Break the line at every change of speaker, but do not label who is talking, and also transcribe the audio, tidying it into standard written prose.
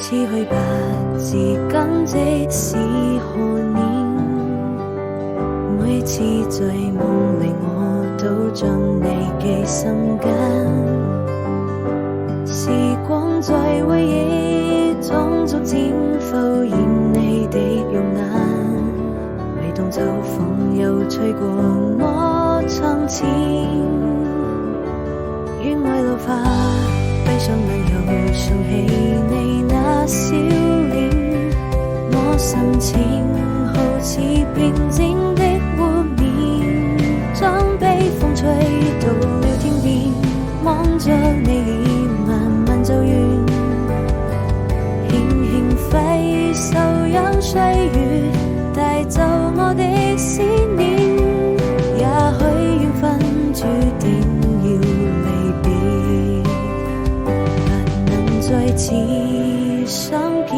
似去吧，自今即使何年，每次在夢裏我都將你記心間，時光在回憶中逐漸浮現你的容顏，每當秋風又吹過我窗前，願愛老化，閉上眼又想起你那笑臉，我心情好似平靜的湖面，將悲風吹到了天邊，望着你臉慢慢走遠，輕輕揮手讓歲月帶走我的思念，也許緣分注定要離別，不能再次相見。